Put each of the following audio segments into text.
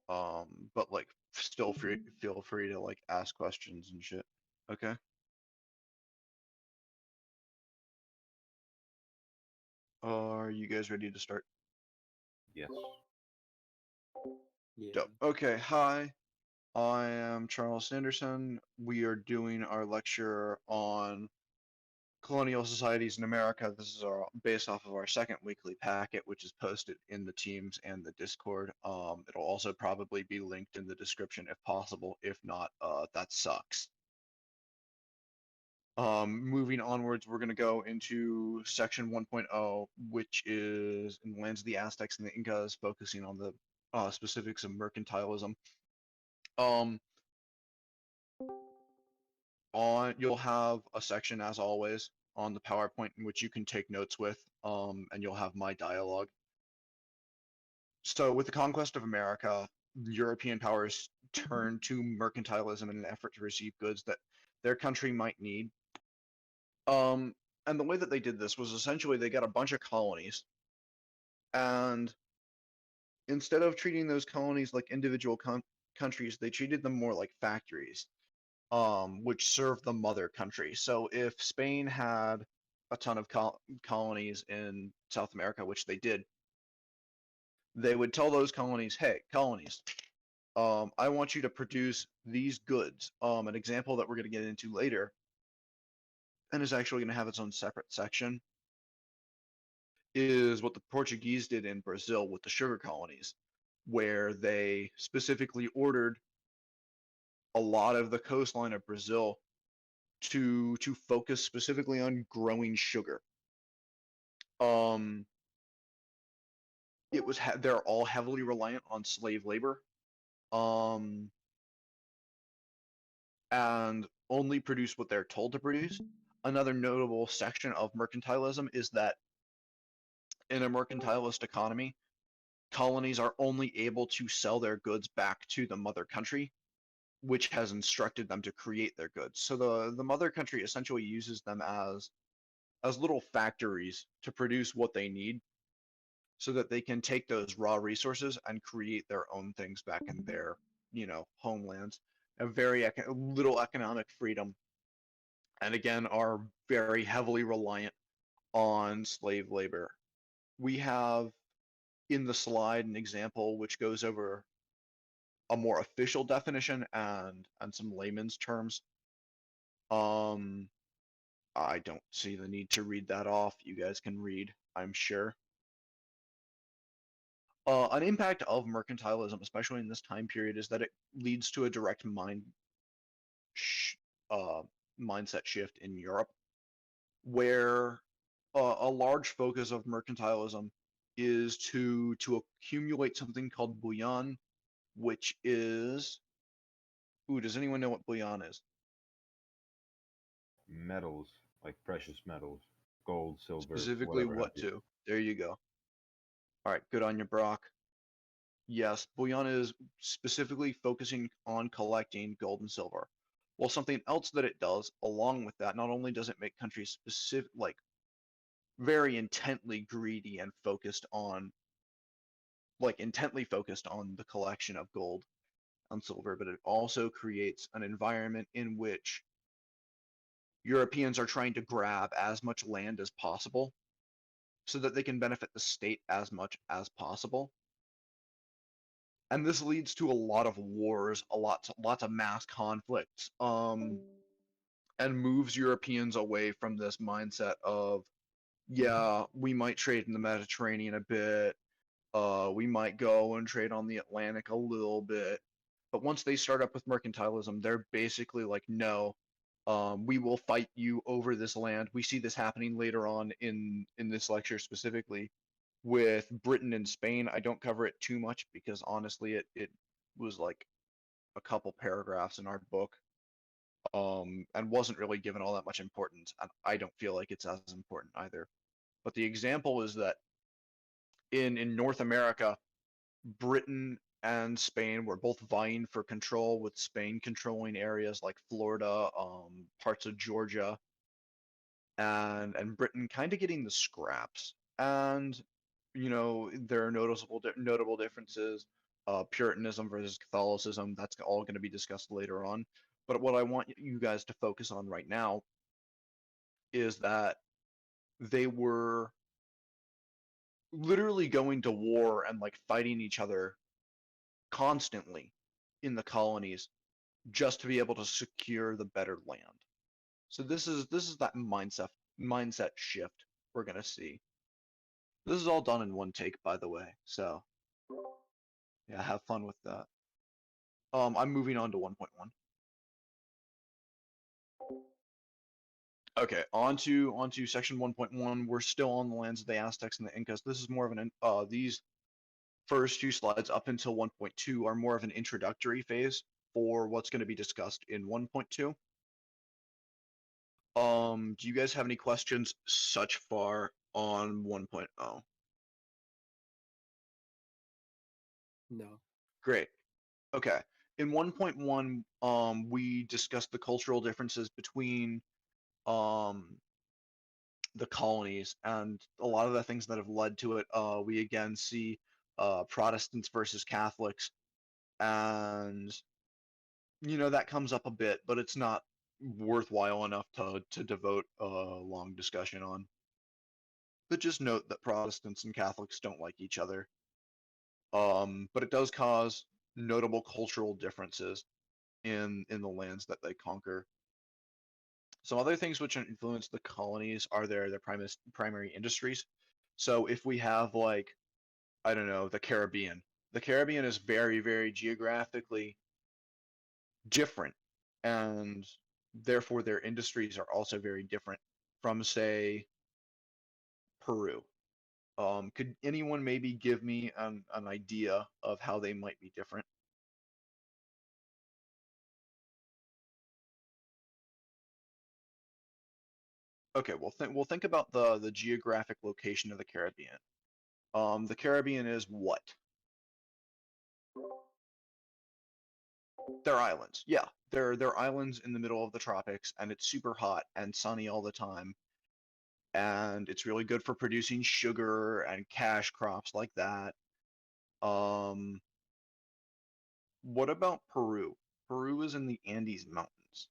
But like still feel free to like ask questions and shit. Okay. Are you guys ready to start? Yes. Yeah. Dope. Okay, hi. I am Charles Sanderson. We are doing our lecture on colonial societies in America. This is our based off of our second weekly packet, which is posted in the Teams and the Discord. It'll also probably be linked in the description if possible. If not, that sucks. Moving onwards, we're going to go into section 1.0, which is in the lands of the Aztecs and the Incas, focusing on the specifics of mercantilism. Um, you'll have a section as always on the PowerPoint in which you can take notes with, and you'll have my dialogue. So, with the conquest of America, European powers turned to mercantilism in an effort to receive goods that their country might need. Um, and the way that they did this was essentially they got a bunch of colonies, and instead of treating those colonies like individual countries, they treated them more like factories, which served the mother country. So if Spain had a ton of colonies in South America, which they did, they would tell those colonies, "Hey, colonies, I want you to produce these goods." An example that we're going to get into later, and is actually going to have its own separate section, is what the Portuguese did in Brazil with the sugar colonies, where they specifically ordered a lot of the coastline of Brazil to focus specifically on growing sugar. Um, it was they're all heavily reliant on slave labor, um, and only produce what they're told to produce. Another notable section of mercantilism is that in a mercantilist economy, colonies are only able to sell their goods back to the mother country, which has instructed them to create their goods. So the mother country essentially uses them as little factories to produce what they need so that they can take those raw resources and create their own things back in their, homelands. A very little economic freedom, and again, are very heavily reliant on slave labor. We have in the slide an example which goes over a more official definition and some layman's terms. Um, I don't see the need to read that off. You guys can read, I'm sure. An impact of mercantilism, especially in this time period, is that it leads to a direct sh- uh, mindset shift in Europe, where a large focus of mercantilism is to accumulate something called bullion, which is, ooh, does anyone know what bullion is? Metals, like precious metals, gold, silver, Specifically, whatever have what you. to? There you go. All right, good on you, Brock. Yes, bullion is specifically focusing on collecting gold and silver. Well, something else that it does, along with that, not only does it make countries specific, like very intently focused on the collection of gold and silver, but it also creates an environment in which Europeans are trying to grab as much land as possible so that they can benefit the state as much as possible. And this leads to a lot of wars, lots of mass conflicts, and moves Europeans away from this mindset of, yeah, we might trade in the Mediterranean a bit, we might go and trade on the Atlantic a little bit, but once they start up with mercantilism, they're basically like, no, we will fight you over this land. We see this happening later on in this lecture specifically with Britain and Spain. I don't cover it too much because honestly, it was like a couple paragraphs in our book, and wasn't really given all that much importance. And I don't feel like it's as important either. But the example is that in North America, Britain and Spain were both vying for control, with Spain controlling areas like Florida, parts of Georgia, and Britain kind of getting the scraps. And there are notable differences. Puritanism versus Catholicism. That's all going to be discussed later on. But what I want you guys to focus on right now is that they were literally going to war and like fighting each other constantly in the colonies just to be able to secure the better land. So this is that mindset shift we're gonna see. This is all done in one take, by the way. So yeah, have fun with that. I'm moving on to 1.1. Okay, onto section 1.1. We're still on the lands of the Aztecs and the Incas. This is more of an these first few slides up until 1.2 are more of an introductory phase for what's going to be discussed in 1.2. Do you guys have any questions such far on 1.0? No. Great. Okay. In 1.1, we discussed the cultural differences between the colonies and a lot of the things that have led to it. We again see Protestants versus Catholics, and that comes up a bit, but it's not worthwhile enough to devote a long discussion on. But just note that Protestants and Catholics don't like each other. But it does cause notable cultural differences in the lands that they conquer. Some other things which influence the colonies are their primary industries. So if we have like, I don't know, the Caribbean. The Caribbean is very, very geographically different, and therefore their industries are also very different from, say, Peru. Could anyone maybe give me an idea of how they might be different? Okay, we'll think about the geographic location of the Caribbean. The Caribbean is what? They're islands. Yeah, they're islands in the middle of the tropics, and it's super hot and sunny all the time. And it's really good for producing sugar and cash crops like that. Um, what about Peru? Peru is in the Andes Mountains,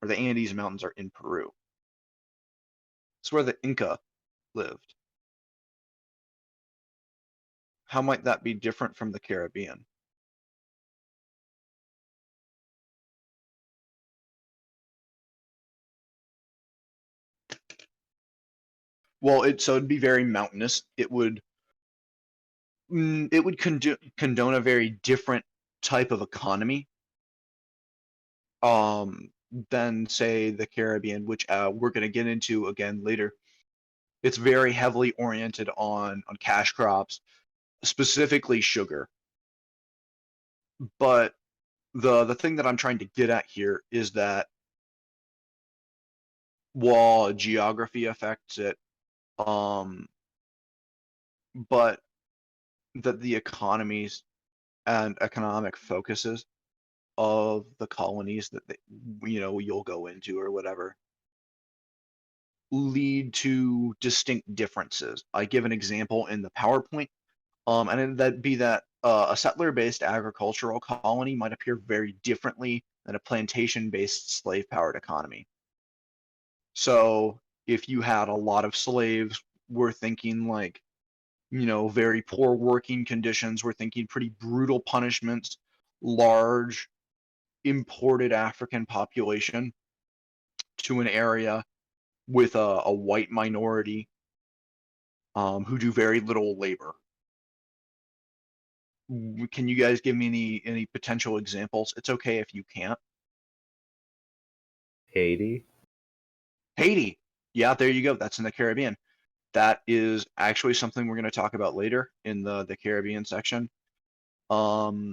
or the Andes Mountains are in Peru. It's where the Inca lived. How might that be different from the Caribbean? Well, it'd be very mountainous. It would condone a very different type of economy um, than say the Caribbean, which we're going to get into again later. It's very heavily oriented on cash crops, specifically sugar. But the thing that I'm trying to get at here is that while geography affects it, um, but that the economies and economic focuses of the colonies that you'll go into or whatever lead to distinct differences. I give an example in the PowerPoint, and that'd be that a settler-based agricultural colony might appear very differently than a plantation-based slave-powered economy. So if you had a lot of slaves, we're thinking like, very poor working conditions. We're thinking pretty brutal punishments, large imported African population to an area with a white minority who do very little labor. Can you guys give me any potential examples? It's okay if you can't. Haiti. Haiti. Yeah, there you go. That's in the Caribbean. That is actually something we're going to talk about later in the Caribbean section. But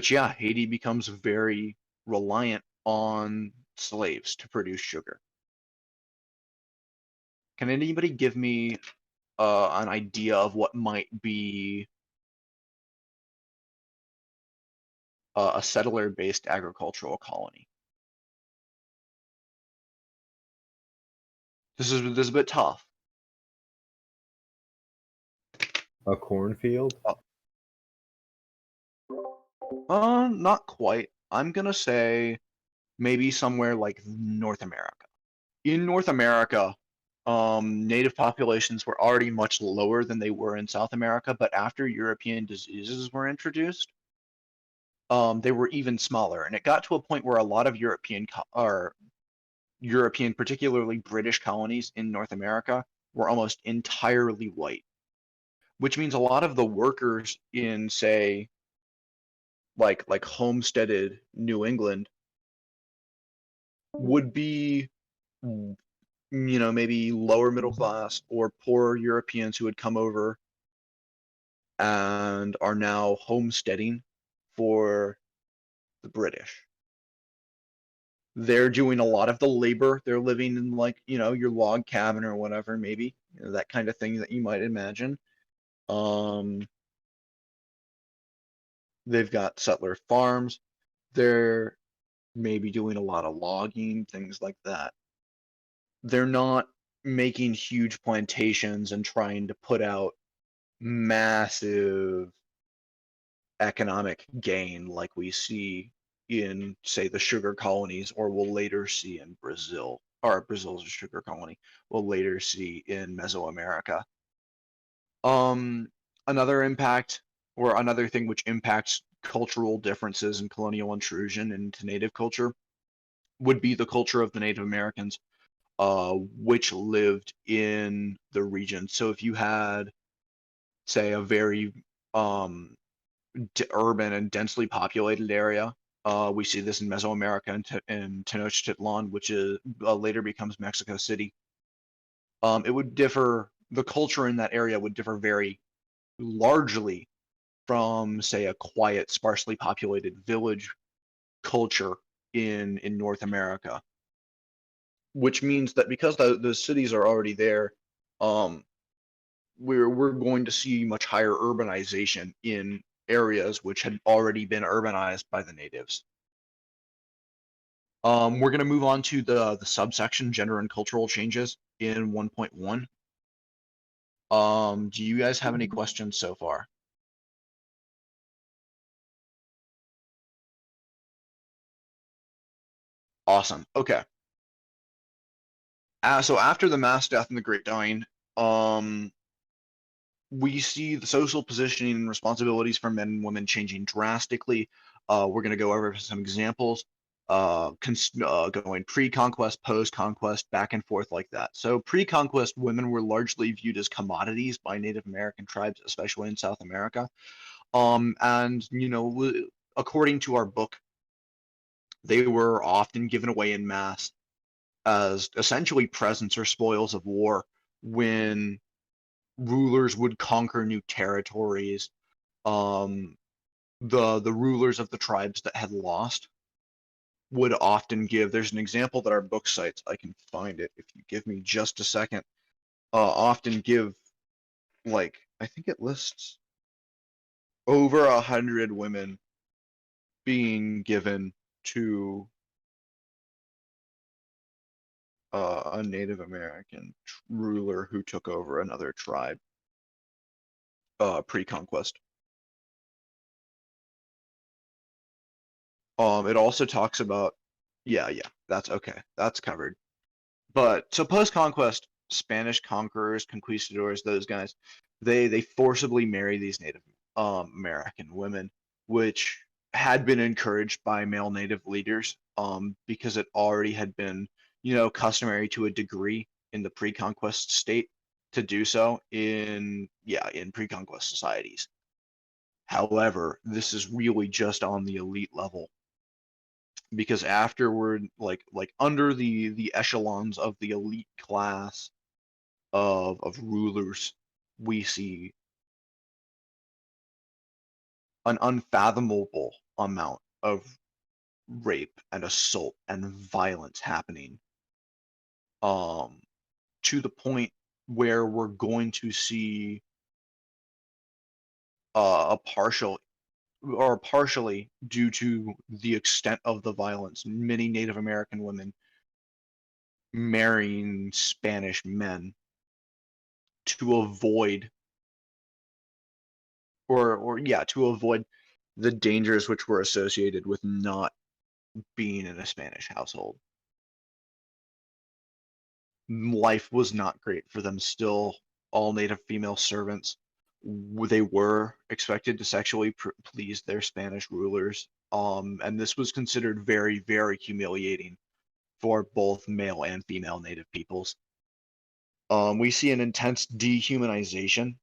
yeah, Haiti becomes very reliant on slaves to produce sugar. Can anybody give me an idea of what might be a settler-based agricultural colony? This is a bit tough. A cornfield. Not quite. I'm gonna say maybe somewhere like North America. In North America, native populations were already much lower than they were in South America, but after European diseases were introduced, they were even smaller, and it got to a point where a lot of European, particularly British colonies in North America, were almost entirely white, which means a lot of the workers in, say, like homesteaded New England would be, maybe lower middle class or poor Europeans who had come over and are now homesteading for the British. They're doing a lot of the labor. They're living in, like, your log cabin or whatever, maybe, that kind of thing that you might imagine. Um, they've got settler farms. They're maybe doing a lot of logging, things like that. They're not making huge plantations and trying to put out massive economic gain like we see in, say, the sugar colonies, or we'll later see in Brazil, or Brazil's a sugar colony, we'll later see in Mesoamerica. Another impact, or another thing which impacts cultural differences and colonial intrusion into native culture, would be the culture of the Native Americans, which lived in the region. So if you had, say, a very urban and densely populated area. We see this in Mesoamerica and Tenochtitlan, which is later becomes Mexico City. It would differ. The culture in that area would differ very largely from, say, a quiet, sparsely populated village culture in North America. Which means that because the cities are already there, we're going to see much higher urbanization in areas which had already been urbanized by the natives. We're going to move on to the subsection gender and cultural changes in 1.1. Do you guys have any questions so far? Awesome. Okay. So after the mass death and the Great Dying, we see the social positioning and responsibilities for men and women changing drastically. We're going to go over some examples, going pre-conquest, post-conquest, back and forth like that. So pre-conquest, women were largely viewed as commodities by Native American tribes, especially in South America. And according to our book, they were often given away in mass as essentially presents or spoils of war when rulers would conquer new territories. um the rulers of the tribes that had lost would often give, there's an example that our book cites, I can find it if you give me just a second, often give, like, I think it lists over 100 women being given to a Native American ruler who took over another tribe pre-conquest. It also talks about, yeah, that's okay, that's covered. But so post-conquest, Spanish conquerors, conquistadors, those guys, they forcibly marry these Native American women, which had been encouraged by male Native leaders, because it already had been, customary to a degree in the pre-conquest state to do so in pre-conquest societies. However, this is really just on the elite level, because afterward, like under the echelons of the elite class of rulers, we see an unfathomable amount of rape and assault and violence happening, um to the point where we're going to see a partially due to the extent of the violence, many Native American women marrying Spanish men to avoid, to avoid the dangers which were associated with not being in a Spanish household. Life was not great for them still. All native female servants, they were expected to sexually please their Spanish rulers. And this was considered very, very humiliating for both male and female native peoples. We see an intense dehumanization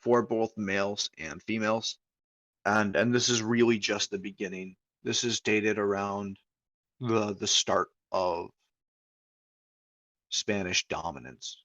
for both males and females. And this is really just the beginning. This is dated around the start of Spanish dominance.